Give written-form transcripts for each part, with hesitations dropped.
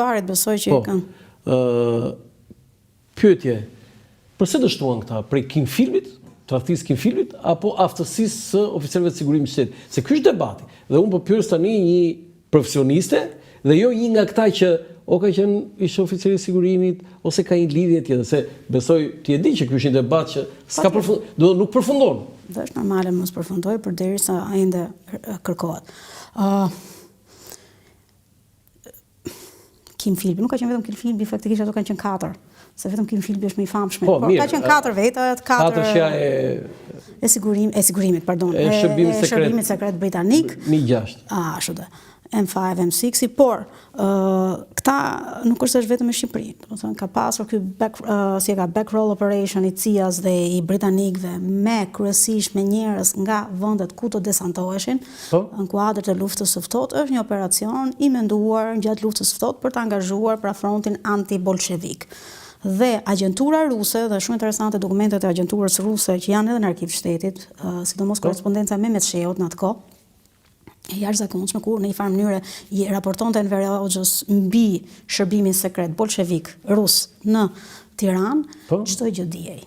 Parit besoj që i kanë. Pyetje, përse dështuan këta? Prej Kinfilmit, tradhtisë Kinfilmit, apo aftësisë së oficerëve të sigurimit të shtetit? Se ky është debati. Dhe unë po pyes tani një profesioniste dhe jo një nga këta që o ka qenë ishte oficeri i sigurimit ose ka një lidhje tjetër, se besoj ti e di që ky është një debat që s'ka nuk përfundon. Dhe është normale mos përfundoj përderisa ende kërkohet. Kinfilmi, nuk ka qenë vetëm Kinfilmi, faktikisht ato kanë qenë 4. Se vetëm Kinfilmi është më i famshëm. Por ka qenë 4 veta, 4 e sigurimit, pardon. E shërbimit sekret britanik. Mi-6. Ashtu dhe. M5, M6, por këta nuk është vetëm në Shqipëri. Domethënë ka pasur ky backroll operation i CIA-s dhe i britanikëve kryesisht me njerëz nga vendet ku të desantoheshin në kuadër të luftës së ftohtë. Është një operacion i menduar gjatë luftës së ftohtë për të angazhuar pra frontin anti-bolshevik. Dhe agjentura ruse, dhe shumë interesante dokumentet e agjenturës ruse që janë edhe në arkiv shtetit, sidomos korrespondenca me Metsheut në atë kohë, e jashtëzakonshme kur në një farë mënyrë i raportonte Enver Hoxhës mbi shërbimin sekret bolshevik rus në Tiranë, çdo gjë dijej.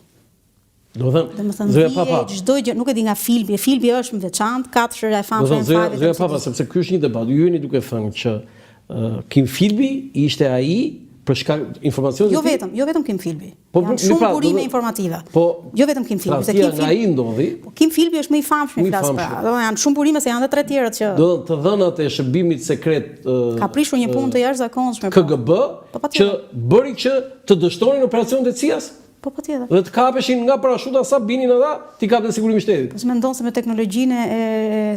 Zoja Papa, çdo gjë, nuk e di nga filmi është më veçantë, 4 e famshme. Zoja Papa, sepse ky është një debat. Ju jeni duke thënë që Kinfilmi ishte ai për shkak informacionit. Jo vetëm Kinfilmi. Janë shumë burime informative. Jo vetëm Kinfilmi, se Kinfilmi është më i famshëm i flas pra. Janë shumë burime se janë edhe 3 tjerët që të dhënat e shërbimit sekret ka prishur një punë të jashtëzakonshme KGB që bëri që të dështonin operacionet e CIA-s. Po patjetër. Dhe të kapeshin nga parashuta sa binin ata, ti kapte sigurimin e shtetit. Po mendon se me teknologjinë e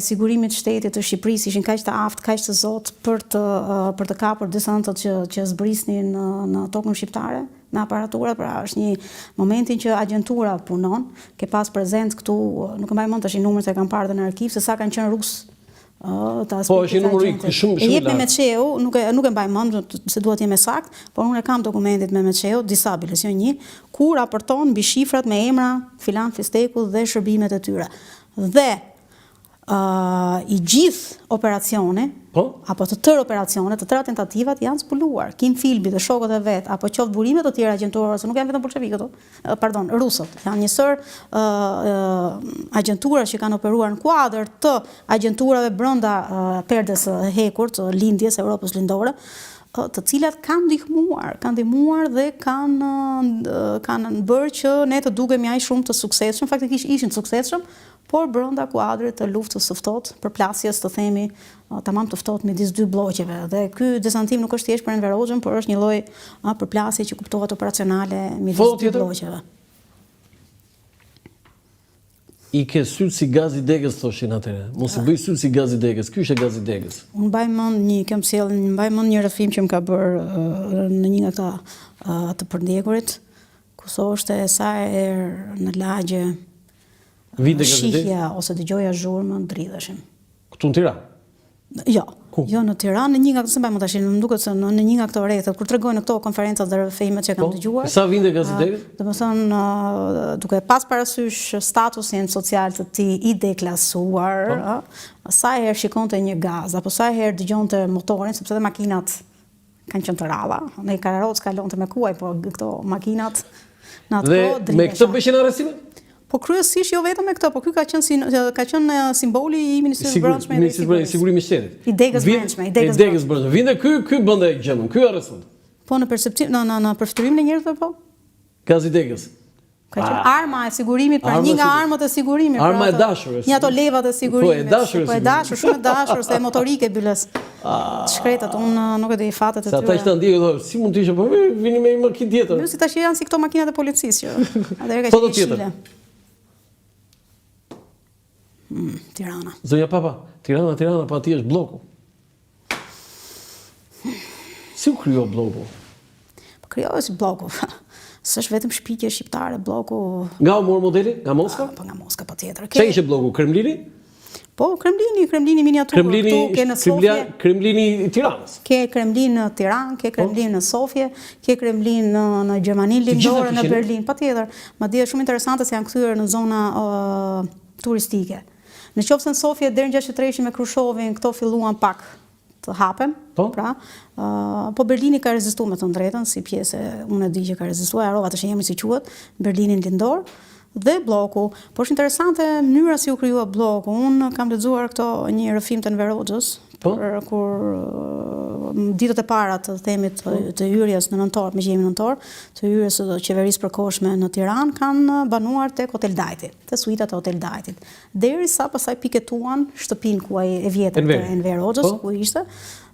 sigurimit të shtetit të Shqipërisë ishin kaq të aftë, kaq të zotë për të kapur desantët që zbrisnin në tokën shqiptare, në aparaturë, pra është një momentin që agjentura punon, ke pas prezencë këtu, nuk e mbaj mend tash numrin se kam parë në arkiv se sa kanë qenë rusë. Po është një numër shumë e jep me Metsheut, nuk e mbaj mend se duhet të jem sakt, por unë kam dokumentet me Metsheut, disa biles, jo një, ku raporton mbi shifrat me emra filan Fisteku dhe shërbimet e tyre. Dhe i gjithë operacione, apo të tërë operacionet, të tëra tentativat janë zbuluar. Kinfilmi dhe shokët e vet, apo qoftë burime të tjera agjenturore, se nuk janë vetëm bolshevikët, pardon, rusët. Janë njësër agjentura që kanë operuar në kuadër të agjenturave brenda perdes hekur të lindjes Europës lindore, të cilat kanë ndihmuar dhe kanë bërë që ne të dukemi aq shumë të suksesshëm, faktikisht ishin të suksesshëm, por brenda kuadrit të luftës së ftohtë, përplasjes të themi tamam të ftohtë midis 2 bllokeve. Dhe ky desantim nuk është thjesht për Enver Hoxhën, por është një lloj përplasje që kuptohet operacionale midis 2 bllokeve. I ke syll si gazi degës, thoshin atëherë. Mos i bëj syll si gazi degës. Ky është gazi degës. Unë mbaj mend një rrëfim që më ka bërë në një nga këta të përndjekurit, ku thoshte sa herë në lagje shihja ose dëgjoja zhurmën, dridheshim. Këtu në Tiranë? Jo. Jo në Tiranë, në një nga këto, më tash, më duket se në një nga këto rrethet kur tregojnë këto konferencat dhe rrëfimet që kam dëgjuar. Sa vinte gazeterit? Domethënë, duke pas parasysh statusin social të tij i deklasuar, sa herë shikonte një gaz apo sa herë dëgjonte motorin, sepse edhe makinat kanë qenë të rralla. Në karroc kalonte me kuaj, po këto makinat në atë kohë dhe me këtë bëshin arrestimet? Po kryesisht jo vetëm me këtë, po ky ka qenë simboli i Ministrisë së Brendshme e Sigurimit të Shtetit. I degës brendshme. Vinte ky bënte gjëmën, ky arreston. Po në perceptim në përfiturimin e njerëzve po? Gazi degës. Ka qenë arma e sigurimit, pra një nga armët e sigurimit. Arma e dashur. Një ato levat e sigurimit. Po e dashur, shumë e dashur, se motorike byles. Shkretat, unë nuk e di fatet e tyre. Sa ata që të ndjekë, si mund të ishte, po vini me një makinë tjetër. Jo, si tash janë si këto makinat e policisë që atëherë ka qenë shile. Tirana. Zonja Papa, Tirana, pa ti është bloku. Si u kryo bloku? Kryohet si bloku. S'është vetëm shpikje shqiptare, bloku. Nga u mor modeli? Nga Moska? Po nga Moska patjetër. Çfarë ishte bloku? Kremlini? Po, Kremlini miniaturë. Këtu ke në Sofje. Kremlini i Tiranës. Ke Kremlin në Tiranë, ke Kremlin në Sofje, ke Kremlin në Gjermaninë Lindore, në Berlin, patjetër. Madje është shumë interesante se janë kthyer në zona turistike. Në qoftë se në Sofje deri në 63 me Krushovin këto filluan pak të hapen, pra, po Berlini ka rezistuar me të drejtën, si pjesë, unë e di që ka rezistuar, harrova të shënjemi si quhet, Berlinin lindor, dhe bloku. Po është interesante mënyra si u krijua bloku. Unë kam lexuar një rrëfim të Enver Hoxhës, kur ditët e para të themit të hyrjes në nëntor, me që jemi nëntor, të hyrjes së qeverisë përkohshme në Tiranë, kanë banuar tek Hotel Dajti, te suitat e Hotel Dajtit. Derisa pastaj piketuan shtëpinë ku ai e vjetër të Enver Hoxhës, ku ishte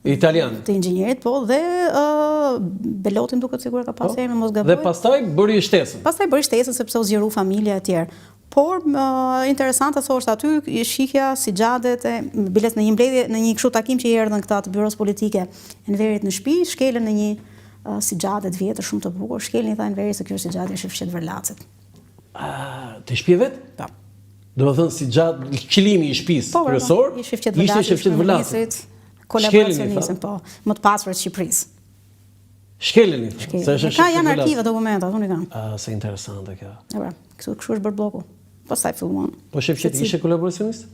italian të inxhinierit, po, dhe Belotin duket sigur ka pasur emrin, mos gaboj. Dhe pastaj bëri shtesën. Pastaj bëri shtesën sepse u zgjeru familja e tjerë. Por interesante thoshte aty shihja si xhadet e biles në një mbledhje, në një kështu takim që i erdhën këta të byros politike Enverit në shtëpi, shkelën në një si xhadet vjetër shumë të bukur, shkelën i tha Enverit se kjo është si xhadi i fshet Verlacit. Të shtëpi vet? Po. Do të thënë si xhat qëllimi i shtëpisë kryesor, ishte fshet Verlacit. Kolaboracionistin, po, më të pasurit të Shqipërisë. Shkelën i tha. Ka janë arkive dokumentat, unë i kam. Se interesante kjo. Kështu është bërë bloku. Pastaj filluan. Po Shefqeti ishte kolaboracionist?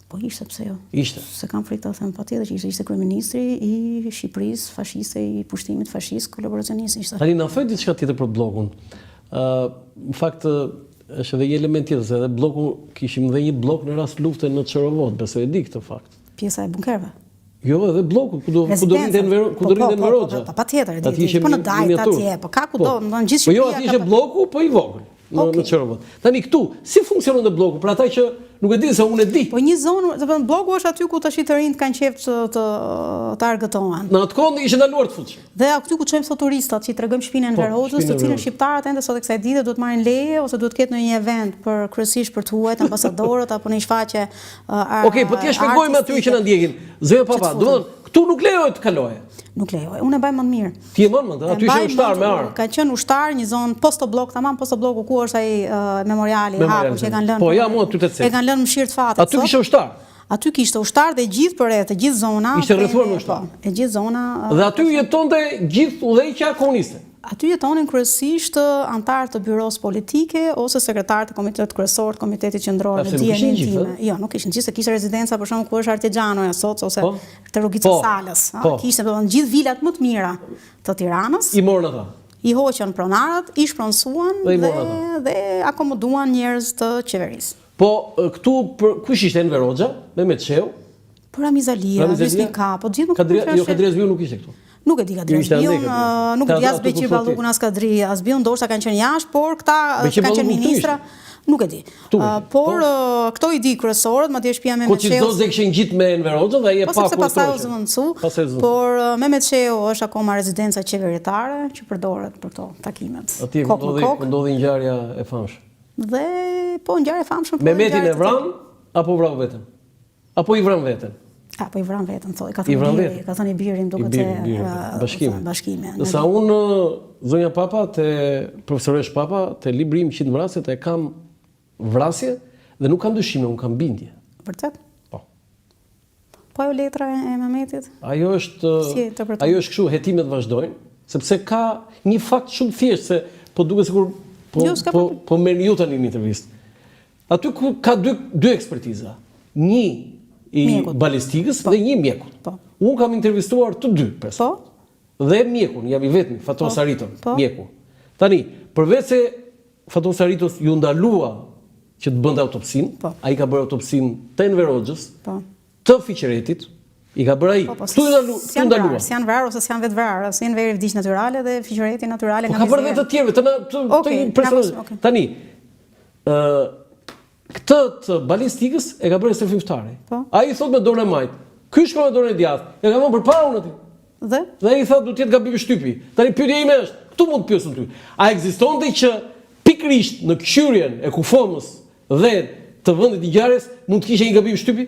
Po ishte, pse jo? Ishte. Se kam frikë të them patjetër që ishte kryeministri i Shqipërisë, fashiste, i pushtimit fashist, kolaboracionist ishte. Tani na thoj diçka tjetër për bllokun. Në fakt është edhe një element tjetër, se edhe bloku kishim dhe një blok në rast lufte në Çorovod, besoj e di këtë fakt. Pjesa e bunkerëve. Jo, edhe bloku, ku do rrinte Enver Hoxha. Patjetër, po në Dajt atje, po ka kudo, në gjithë Shqipëria. Po jo, aty ishte bloku, po i vogël në Çorovod. Tani këtu, si funksionon bloku? Për ata që nuk e di se unë e di. Po një zonë, domethënë bloku është aty ku tash të rinjt kanë qejf të argëtohen. Në atë kohë ishte ndaluar të futesh. Dhe aty ku çojmë sot turistat, që i tregojmë shtëpinë Enver Hoxhës, të cilën shqiptarët ende sot e kësaj dite duhet marrin leje ose duhet ketë në një event për kryesisht për të huajt ambasadorët apo në një shfaqje. Okej, po ti shpjegojmë aty që na ndjekin. Zëja papa, domethënë këtu nuk lejohet të kaloje. Nuk lejohet. Unë e mbaj më të mirë. Ti e mban më, aty ishte ushtar me armë. Ka qenë ushtar, një zonë postoblok, tamam postobloku ku është ai memoriali i hapur që e kanë lënë. Po ja, mua aty të cek. E kanë lënë mëshirë të fatit. Aty kishte ushtar. Aty kishte ushtar dhe gjithë përreth, të gjithë zona. Ishte rrethuar me ushtar. E gjithë zona. Dhe aty jetonte gjithë udhëheqja komuniste. Aty jetonin kryesisht antarë të byros politike ose sekretarë të komitetit kryesor të komitetit qendror në dijenin time. Jo, nuk ishin gjithë, se kishte rezidenca për shembull ku është Artigjanoja sot ose te Rrugica Salës. Kishte domethënë gjithë vilat më të mira të Tiranës. I morën ata. I hoqën pronarët, i shpronsuan dhe akomoduan njerëz të qeverisë. Po këtu kush ishte Enver Hoxha? Mehmet Sheu? Po Ramiz Alia, Hysni Ka, po gjithë Jo, Kadriazbiu nuk ishte këtu. Nuk e di Kadriazbiun, nuk e di as Beqir Ballukun as Kadri Azbiun, ndoshta kanë qenë jashtë, por këta kanë qenë ministra, nuk e di. Por këto i di kryesorët, madje shtëpia Mehmet Sheu. Koçizoze kishin gjithë me Enver Hoxhën dhe ai e pa kurrë. Pastaj u zëvendësu. Por Mehmet Sheu është akoma rezidenca qeveritare që përdoret për këto takimet. Atje ndodhi ngjarja e famshme. Dhe po ngjarje e famshme. Mehmetin e vran apo vrau veten? Apo i vran veten? Po i vran vetën, thoi, ka thënë i birin duket se bashkime. Nësa unë, zonja Papa, profesoresh Papa, te libri im 100 vrasjet, e kam vrasje dhe nuk kam dyshime, unë kam bindje. Vërtet? Po. Po ajo letra e Mehmetit? Ajo është kështu, hetimet vazhdojnë, sepse ka një fakt shumë thjesht, se po duke sikur po merr ju tani një intervistë. Aty ka dy ekspertiza. Një i balistikës dhe një mjekut. Unë kam intervistuar të dy person. Dhe mjekun, jam i vetmi, Fatos Ariton, mjeku. Tani, përveç se Fatos Aritos ju ndalua që të bënte autopsin, ai ka bërë autopsin të Enver Hoxhës, të Fiqeretit, i ka bërë ai. Ktu ndalua. Si janë vrarë ose si janë vetë vrarë, si Enveri vdiq natyrale dhe Fiqereti natyrale nga mizera. Ka bërë dhe të tjerëve, tani, këtë të balistikës e ka bërë Serfim Ftari. Ai thot me dorën e majt. Ky shkon me dorën e djathtë. E ka vënë përpara unë aty. Dhe ai thot duhet të jetë gabim shtypi. Tani pyetja ime është, këtu mund të pyesim ty. A ekzistonte që pikërisht në qyrjen e kufomës dhe të vendit të ngjarjes mund të kishte një gabim shtypi?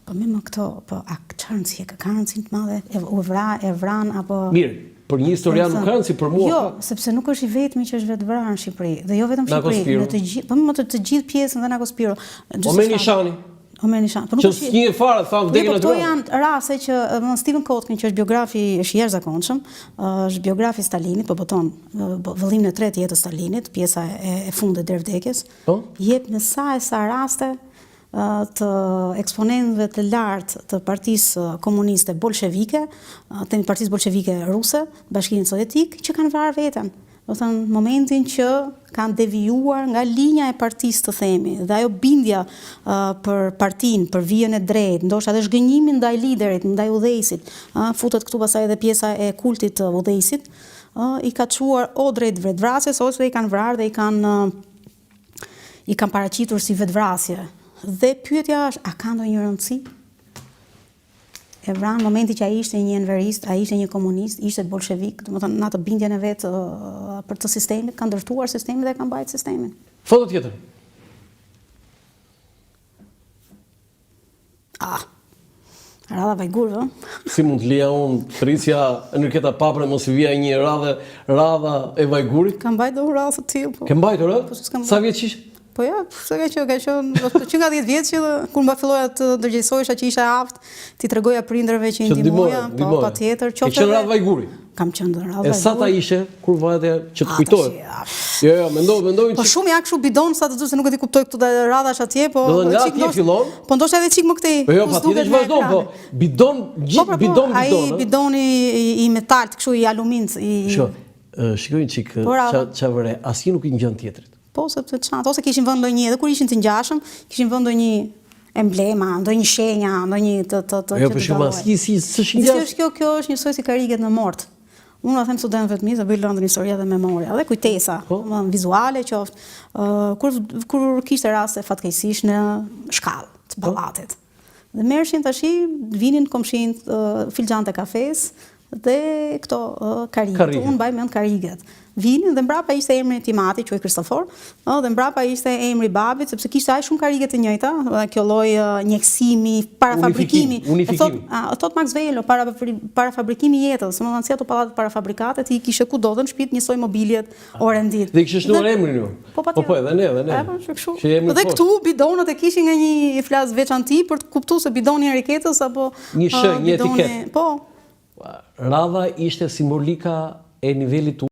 Po më këto, po a çarnci ka rëndësi të madhe e vran apo Mirë. Për një historian nuk kanë si për mua. Jo, sepse nuk është i vetmi që është vetë vrarë në Shqipëri. Dhe jo vetëm Shqipëri, në të gjithë, po më të gjithë pjesën dhe Nako Spiro. Omer Nishani. Që s'një fare, thamë vdekin aty. Këto janë raste që Stephen Kotkin, që është biografi, është jashtëzakonshëm, është biografi Stalinit, po boton vëllimin e tretë jetës Stalinit, pjesa e fundit deri vdekjes. Jep në sa raste të eksponentëve të lartë të Partisë Komuniste Bolshevike, të Partisë Bolshevike Ruse, Bashkimin Sovjetik, që kanë vrarë veten. Do të thënë momentin që kanë devijuar nga linja e partisë, të themi, dhe ajo bindja për partinë, për vijën e drejtë, ndoshta edhe zhgënjimin ndaj liderit, ndaj udhëheqësit, futet këtu pastaj edhe pjesa e kultit të udhëheqësit, i ka çuar o drejt vetvrasjes ose i kanë vrarë dhe i kanë paraqitur si vetvrasje. Dhe pyetja është, a ka ndonjë rëndësi? E vranë momenti që ai ishte një enverist, ai ishte një komunist, ishte bolshevik, domethënë në atë bindjen e vet për të sistemit, ka ndërtuar sistemin dhe ka mbajtur sistemin. Foto tjetër. Radha Vajgurve. Si mund të lija unë Trisja Enriqueta Papre mos i vija një radha e Vajgurit? Ka mbajtur radhë të tillë, po. Ke mbajtur, Po, s'kam Sa vjeç ishe? Po ja, se ka qenë që nga 10 vjeç që kur mba filloja të ndërgjegjësohesha që isha aftë, ti tregoja prindërve që i ndihmoja, po patjetër, qoftë. Ke qenë radhë Vajguri? Kam qenë radhë Vajguri. E sa ta ishe kur vajte që të kujtohet? Jo, mendoj. Po shumë ja kështu bidon sa të thotë se nuk e di kuptoj këtu radhash atje, po nga atje fillon. Po ndoshta edhe çik më këtej. Po jo, patjetër që vazhdon, po bidon. Ai bidoni i metalt, kështu i alumint, Shikoj një çik ç'a vëre, asnjë nuk i ngjan tjetrit. Po, sepse çanta, ose kishin vënë ndonjë, edhe kur ishin të ngjashëm, kishin vënë ndonjë emblema, ndonjë shenja, ndonjë të Jo, për shkak si është kjo është njësoj si kariget në mort. Unë them studentëve të mi, të bëj lëndën historia dhe memoria, dhe kujtesa, vizuale qoftë, kur kishte raste fatkeqësisht në shkallë të pallatit. Dhe merrshin tashi, vinin komshinët, filxhan të kafes dhe këto kariget. Unë mbaj mend kariget. Vinin dhe mbrapa ishte emri i Timati, quaj Kristofor, dhe mbrapa ishte emri i babit, sepse kishte aq shumë karige të njëjta, kjo lloj njeksimi, parafabrikimi. Thot Max Velo, parafabrikimi i jetës, domethënë si ato pallatet parafabrikate, ti kishe kudo dhe në shtëpi njësoj mobiljet orendit. Dhe kishe shtuar emrin ju. Po edhe ne. Dhe këtu bidonët e kishin nga një flas veçanti për të kuptuar se bidoni i Enriquetës apo një etiket. Po. Radha ishte simbolika e nivelit